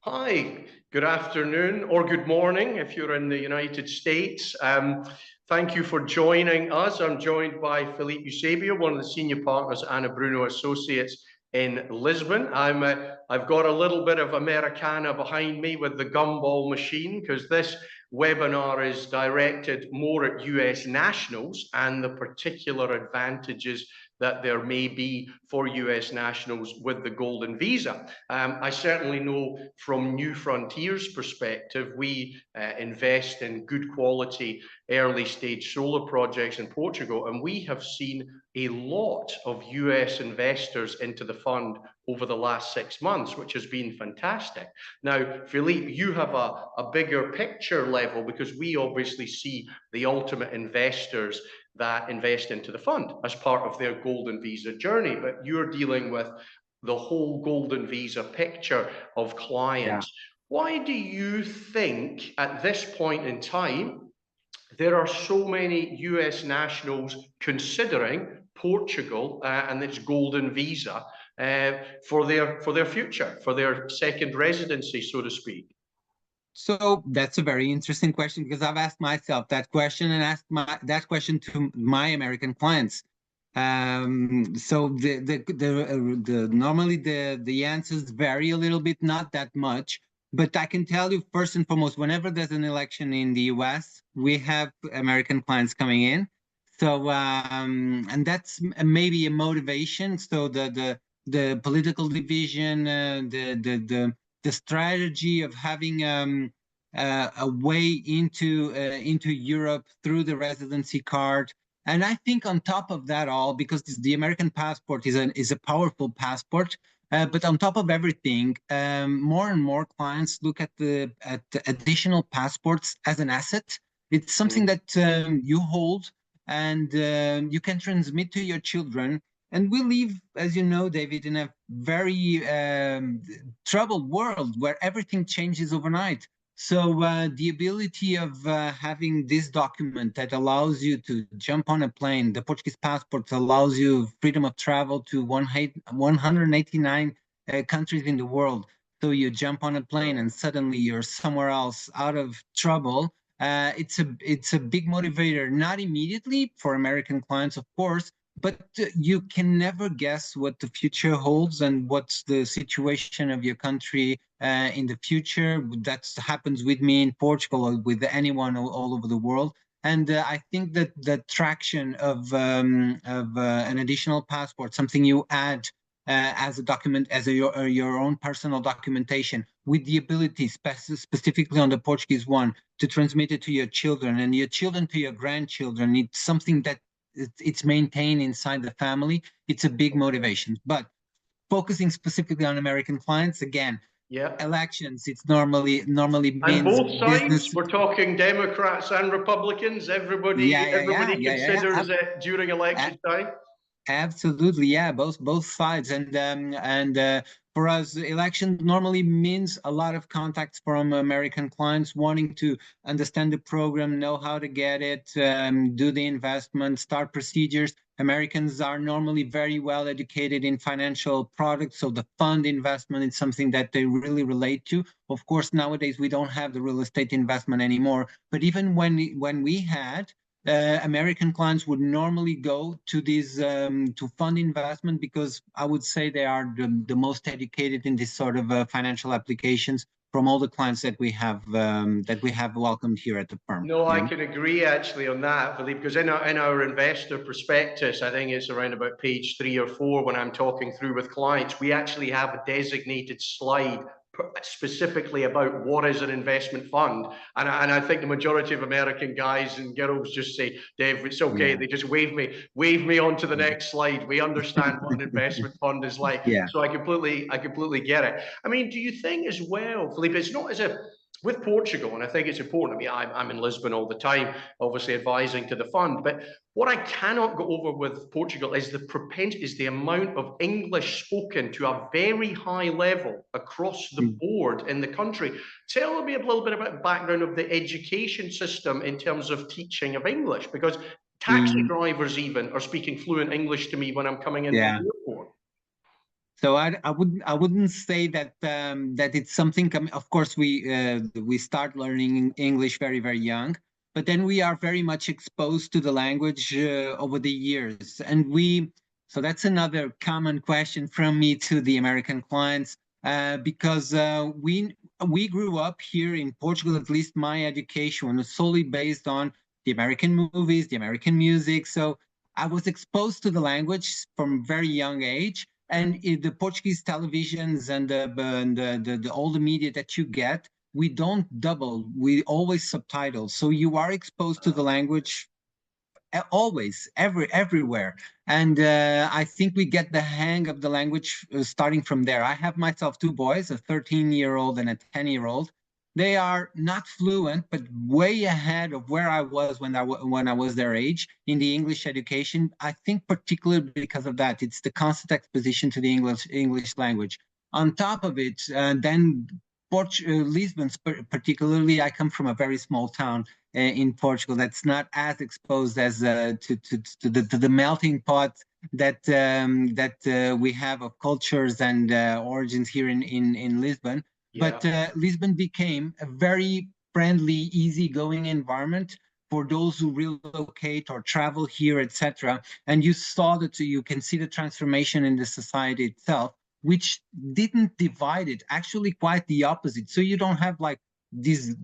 Hi, good afternoon or good morning if you're in the United States. Thank you for joining us. I'm joined by Filipe Eusébio, one of the senior partners at Anabruno Associates in Lisbon. I've got a little bit of Americana behind me with the gumball machine because this webinar is directed more at US nationals and the particular advantages that there may be for US nationals with the Golden Visa. I certainly know from New Frontiers' perspective, we invest in good quality early stage solar projects in Portugal, and we have seen a lot of US investors into the fund over the last 6 months, which has been fantastic. Now, Filipe, you have a bigger picture level because we obviously see the ultimate investors that invest into the fund as part of their Golden Visa journey, but you're dealing with the whole Golden Visa picture of clients. Yeah. Why do you think at this point in time there are so many US nationals considering Portugal and its Golden Visa for their future, for their second residency, so to speak? So that's a very interesting question because I've asked myself that question and asked that question to my American clients. So normally the answers vary a little bit, not that much, but I can tell you first and foremost, whenever there's an election in the US, we have American clients coming in. So and that's maybe a motivation. So the political division, the strategy of having a way into Europe through the residency card. And I think on top of that all, because the American passport is a powerful passport, but on top of everything, more and more clients look at the additional passports as an asset. It's something that you hold and you can transmit to your children. And we live, as you know, David, in a very troubled world where everything changes overnight. So the ability of having this document that allows you to jump on a plane, the Portuguese passport allows you freedom of travel to 189 countries in the world. So you jump on a plane and suddenly you're somewhere else out of trouble. It's a big motivator, not immediately for American clients, of course, but you can never guess what the future holds and what's the situation of your country in the future. That happens with me in Portugal or with anyone all over the world. And I think that the traction of an additional passport, something you add as a document, as your own personal documentation, with the ability, specifically on the Portuguese one, to transmit it to your children and your children to your grandchildren. It's something that it's maintained inside the family. It's a big motivation. But focusing specifically on American clients, again, elections, it's normally means and both sides, business. we're talking Democrats and Republicans. Everybody considers it during election time. Absolutely, yeah, both sides, and for us, election normally means a lot of contacts from American clients wanting to understand the program, know how to get it, do the investment, start procedures. Americans are normally very well educated in financial products, so the fund investment is something that they really relate to. Of course, nowadays we don't have the real estate investment anymore, but even when we had. American clients would normally go to these to fund investment because I would say they are the most educated in this sort of financial applications from all the clients that we have welcomed here at the firm. No, I can agree actually on that, Filipe, because in our investor prospectus, I think it's around about page 3 or 4 when I'm talking through with clients, we actually have a designated slide specifically about what is an investment fund, and I think the majority of American guys and girls just say, Dave, it's okay. Yeah. They just wave me on to the next slide. We understand what an investment fund is like. Yeah. So I completely get it. I mean, do you think as well, Filipe, it's not as if with Portugal, and I think it's important. I mean, I'm in Lisbon all the time, obviously advising to the fund. But what I cannot go over with Portugal is the amount of English spoken to a very high level across the board in the country. Tell me a little bit about the background of the education system in terms of teaching of English, because taxi drivers even are speaking fluent English to me when I'm coming into the airport. So I wouldn't say that that it's something. Of course, we start learning English very very young, but then we are very much exposed to the language over the years, and we. So that's another common question from me to the American clients, because we grew up here in Portugal. At least my education was solely based on the American movies, the American music. So I was exposed to the language from very young age, and the Portuguese televisions and all the media that you get, we don't double, we always subtitle. So you are exposed to the language always, everywhere. And I think we get the hang of the language starting from there. I have myself two boys, a 13-year-old and a 10-year-old. They are not fluent, but way ahead of where I was when I was their age in the English education. I think particularly because of that, it's the constant exposition to the English language. On top of it, then Lisbon, particularly, I come from a very small town in Portugal that's not as exposed as to the melting pot that we have of cultures and origins here in Lisbon. But Lisbon became a very friendly, easygoing environment for those who relocate or travel here, etc. And you saw that, you can see the transformation in the society itself, which didn't divide it, actually quite the opposite. So you don't have like this is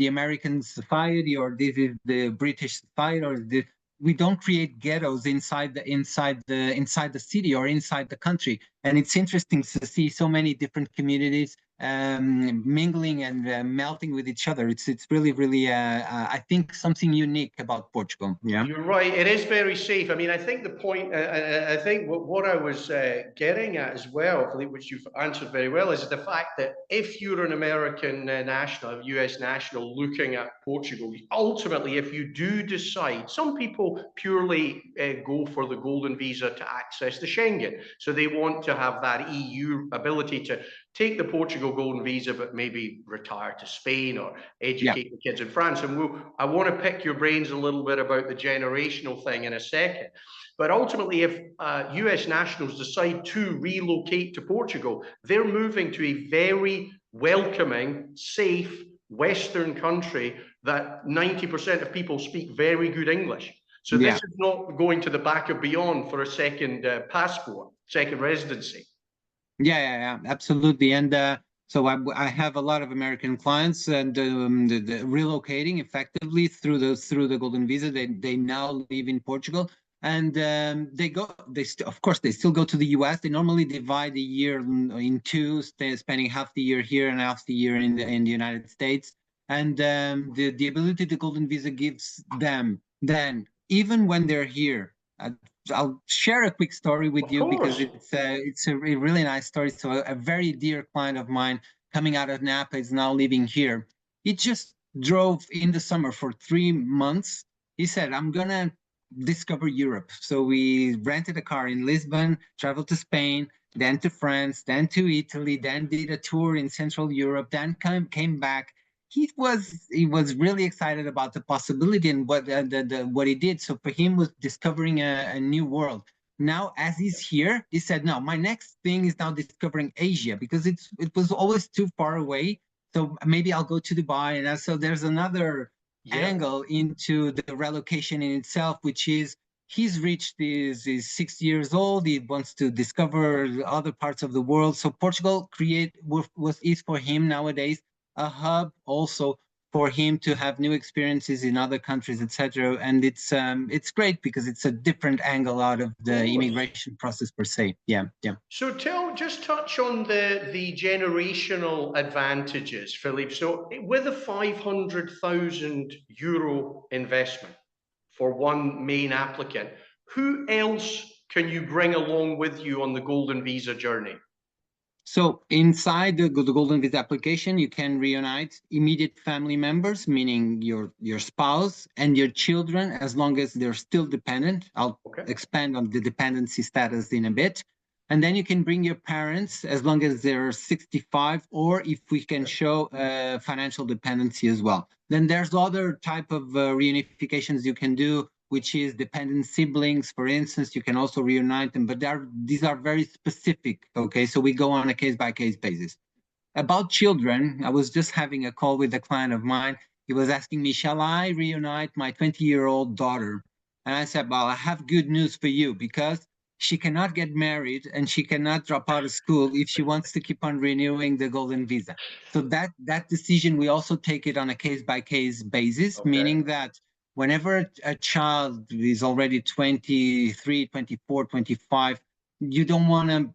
the American society, or this is the British society, or we don't create ghettos inside the city or inside the country. And it's interesting to see so many different communities mingling and melting with each other. It's really really I think something unique about Portugal. Yeah, you're right. It is very safe. I mean, I think the point, I think what I was getting at as well, Philippe, which you've answered very well, is the fact that if you're an American national, a US national looking at Portugal, ultimately, if you do decide, some people purely go for the Golden Visa to access the Schengen. So they want to have that EU ability to take the Portugal Golden Visa, but maybe retire to Spain or educate the kids in France. And I want to pick your brains a little bit about the generational thing in a second. But ultimately, if US nationals decide to relocate to Portugal, they're moving to a very welcoming, safe, Western country that 90% of people speak very good English. So this is not going to the back of beyond for a second passport, second residency. Yeah, absolutely. And so I have a lot of American clients, and the relocating effectively through the Golden Visa. They now live in Portugal, and of course they still go to the US. They normally divide the year in two, spending half the year here and half the year in the United States. And the ability the Golden Visa gives them, then even when they're here. I'll share a quick story with you because it's a really nice story. So a very dear client of mine coming out of Napa is now living here. He just drove in the summer for 3 months. He said, I'm gonna discover Europe. So we rented a car in Lisbon, traveled to Spain, then to France, then to Italy, then did a tour in Central Europe, then came back. He was really excited about the possibility and what he did. So for him was discovering a new world. Now, as he's here, he said, "No, my next thing is now discovering Asia because it was always too far away. So maybe I'll go to Dubai." And so there's another angle into the relocation in itself, which is he's reached he's 60 years old. He wants to discover other parts of the world. So Portugal is for him nowadays a hub also for him to have new experiences in other countries, etc. And it's great because it's a different angle out of the immigration process per se. Yeah. So just touch on the generational advantages, Philippe. So with a €500,000 investment for one main applicant, who else can you bring along with you on the Golden Visa journey? So inside the Golden Visa application, you can reunite immediate family members, meaning your spouse and your children, as long as they're still dependent. I'll expand on the dependency status in a bit. And then you can bring your parents as long as they're 65, or if we can show financial dependency as well. Then there's other type of reunifications you can do which is dependent siblings, for instance. You can also reunite them, but these are very specific, okay? So we go on a case-by-case basis. About children, I was just having a call with a client of mine. He was asking me, shall I reunite my 20-year-old daughter? And I said, well, I have good news for you, because she cannot get married and she cannot drop out of school if she wants to keep on renewing the Golden Visa. So that decision, we also take it on a case-by-case basis, meaning that whenever a child is already 23, 24, 25, you don't want to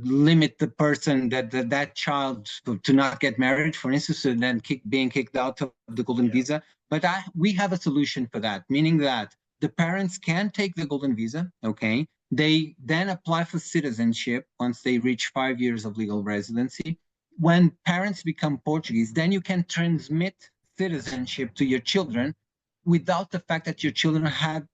limit the person that child to not get married, for instance, and then being kicked out of the Golden Visa. But we have a solution for that, meaning that the parents can take the Golden Visa, okay? They then apply for citizenship once they reach 5 years of legal residency. When parents become Portuguese, then you can transmit citizenship to your children without the fact that your children had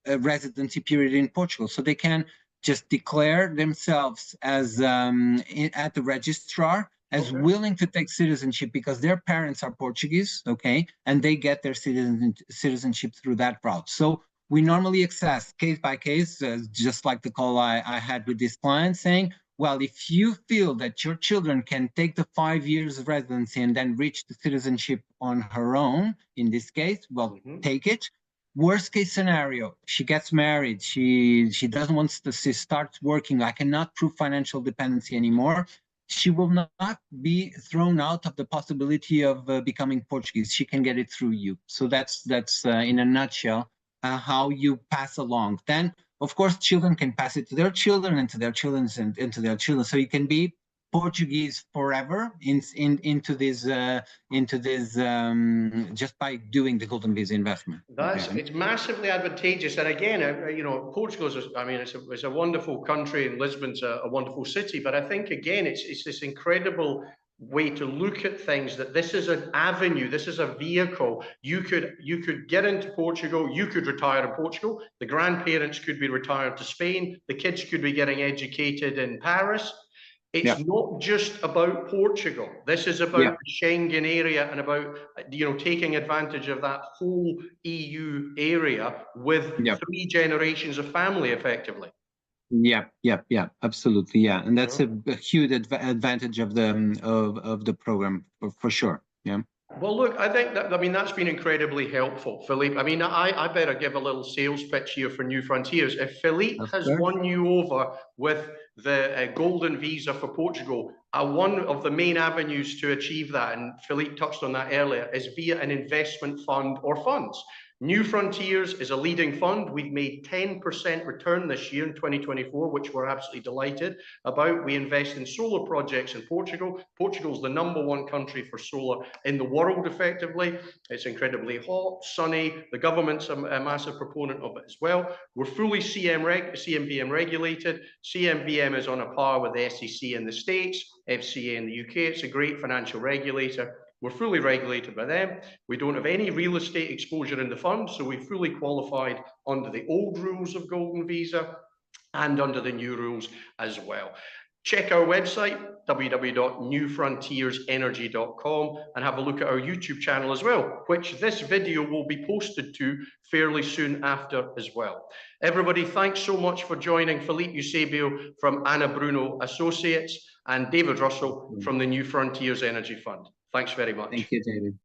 a residency period in Portugal. So they can just declare themselves as at the registrar as willing to take citizenship because their parents are Portuguese, okay, and they get their citizenship through that route. So we normally assess case by case, just like the call I had with this client, saying, well, if you feel that your children can take the 5 years of residency and then reach the citizenship on her own, in this case, well, take it. Worst case scenario, she gets married, she doesn't want to, she starts working, I cannot prove financial dependency anymore. She will not be thrown out of the possibility of becoming Portuguese. She can get it through you. So that's in a nutshell how you pass along. Then, of course, children can pass it to their children and to their children and to their children. So you can be Portuguese forever into this just by doing the Golden Visa investment. It's massively advantageous, and again, you know, Portugal is, I mean, it's a wonderful country, and Lisbon's a wonderful city. But I think again, it's this incredible way to look at things, that this is an avenue, this is a vehicle. You could get into Portugal, you could retire in Portugal, the grandparents could be retired to Spain, the kids could be getting educated in Paris. It's not just about Portugal. This is about the Schengen area and about, you know, taking advantage of that whole EU area with 3 generations of family, effectively. Yeah, absolutely, and that's a huge advantage of the program for sure. Yeah. Well, look, I think that, I mean, that's been incredibly helpful, Filipe. I mean, I better give a little sales pitch here for New Frontiers. If Filipe has won you over with the Golden Visa for Portugal, one of the main avenues to achieve that, and Filipe touched on that earlier, is via an investment fund or funds. New Frontiers is a leading fund. We've made 10% return this year in 2024, which we're absolutely delighted about. We invest in solar projects in Portugal. Portugal's the #1 country for solar in the world, effectively. It's incredibly hot, sunny. The government's a massive proponent of it as well. We're fully CMVM regulated. CMVM is on a par with the SEC in the States, FCA in the UK. It's a great financial regulator. We're fully regulated by them. We don't have any real estate exposure in the fund, so we fully qualified under the old rules of Golden Visa and under the new rules as well. Check our website, www.newfrontiersenergy.com, and have a look at our YouTube channel as well, which this video will be posted to fairly soon after as well. Everybody, thanks so much for joining Filipe Eusébio from Anabruno Associates and David Russell from the New Frontiers Energy Fund. Thanks very much. Thank you, David.